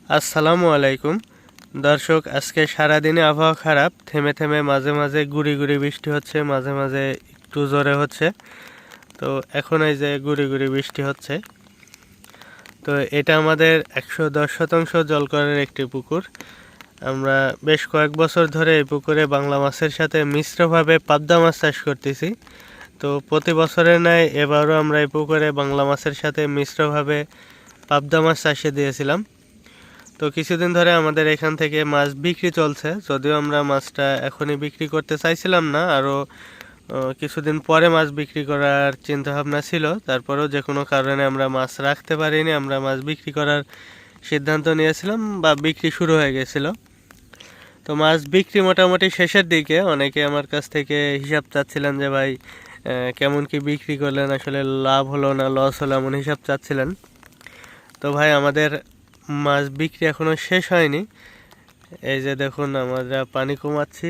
আসসালামু আলাইকুম দর্শক, আজকে সারাদিনে আবহাওয়া খারাপ, থেমে থেমে মাঝে মাঝে গুড়ি গুড়ি বৃষ্টি হচ্ছে, মাঝে মাঝে একটু জোরে হচ্ছে। তো এখন এই যে গুড়ি গুড়ি বৃষ্টি হচ্ছে। তো এটা আমাদের 110% জলকরের একটি পুকুর। আমরা বেশ কয়েক বছর ধরে এই পুকুরে বাংলা মাছের সাথে মিশ্রভাবে পাবদা মাছ চাষ করতেছি। তো প্রতি বছরের ন্যায় এবারও আমরা এই পুকুরে বাংলা মাছের সাথে মিশ্রভাবে পাবদা মাছ চাষে দিয়েছিলাম। তো কিছুদিন ধরে আমাদের এখান থেকে মাছ বিক্রি চলছে, যদিও আমরা মাছটা এখনই বিক্রি করতে চাইছিলাম না, আরও কিছুদিন পরে মাছ বিক্রি করার চিন্তা ভাবনা ছিল। তারপরেও যে কোনো কারণে আমরা মাছ রাখতে পারিনি, আমরা মাছ বিক্রি করার সিদ্ধান্ত নিয়েছিলাম বা বিক্রি শুরু হয়ে গেছিল। তো মাছ বিক্রি মোটামুটি শেষের দিকে অনেকে আমার কাছ থেকে হিসাব চাচ্ছিলেন যে ভাই কেমন কি বিক্রি করলেন, আসলে লাভ হলো না লস হলো, এমন হিসাব চাচ্ছিলেন। তো ভাই আমাদের মাছ বিক্রি এখনও শেষ হয়নি। এই যে দেখুন আমরা পানি কমাচ্ছি,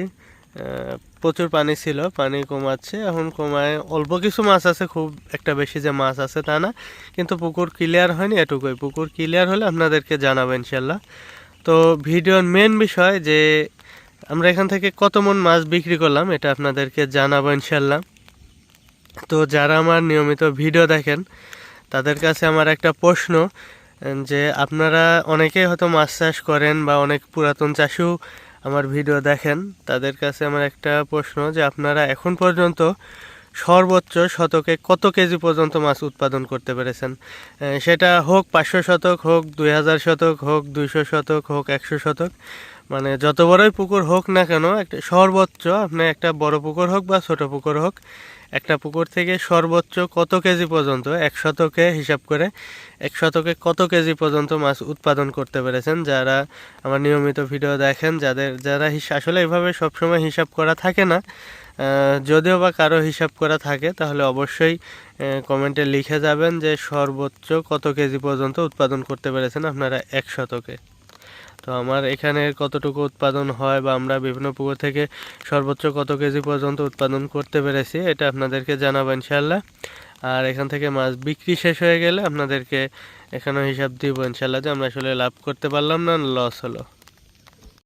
প্রচুর পানি ছিল, পানি কমাচ্ছে, এখন কমায় অল্প কিছু মাছ আছে, খুব একটা বেশি যে মাছ আছে তা না, কিন্তু পুকুর ক্লিয়ার হয়নি এটুকুই। পুকুর ক্লিয়ার হলে আপনাদেরকে জানাবো ইনশাল্লাহ। তো ভিডিওর মেন বিষয় যে আমরা এখান থেকে কত মন মাছ বিক্রি করলাম এটা আপনাদেরকে জানাবো ইনশাল্লাহ। তো যারা আমার নিয়মিত ভিডিও দেখেন তাদের কাছে আমার একটা প্রশ্ন, যে আপনারা অনেকেই হয়তো মাছ চাষ করেন বা অনেক পুরাতন চাষিও আমার ভিডিও দেখেন, তাদের কাছে আমার একটা প্রশ্ন যে আপনারা এখন পর্যন্ত সর্বোচ্চ শতকে কত কেজি পর্যন্ত মাছ উৎপাদন করতে পেরেছেন। সেটা হোক 500 শতক, হোক 2000 শতক, হোক 200 শতক, হোক 100 শতক, মানে যত বড়ই পুকুর হোক না কেন, একটা সর্বোচ্চ আপনি একটা বড় পুকুর হোক বা ছোট পুকুর হোক, একটা পুকুর থেকে সর্বোচ্চ কত কেজি পর্যন্ত 1 শতকে হিসাব করে 1 শতকে কত কেজি পর্যন্ত মাছ উৎপাদন করতে পেরেছেন। যারা আমার নিয়মিত ভিডিও দেখেন, যারা আসলে এভাবে সবসময় হিসাব করা থাকে না, যদিও বা কারো হিসাব করা থাকে তাহলে অবশ্যই কমেন্টে লিখে যাবেন যে সর্বোচ্চ কত কেজি পর্যন্ত উৎপাদন করতে পেরেছেন আপনারা 1 শতকে। তো আমার এখানে কতটুকু উৎপাদন হয় বা আমরা বিভিন্ন পুকুর থেকে সর্বোচ্চ কত কেজি পর্যন্ত উৎপাদন করতে পেরেছি এটা আপনাদেরকে জানাবো ইনশাল্লাহ। আর এখান থেকে মাছ বিক্রি শেষ হয়ে গেলে আপনাদেরকে এখানেও হিসাব দিব ইনশাল্লাহ যে আমরা আসলে লাভ করতে পারলাম না লস হলো।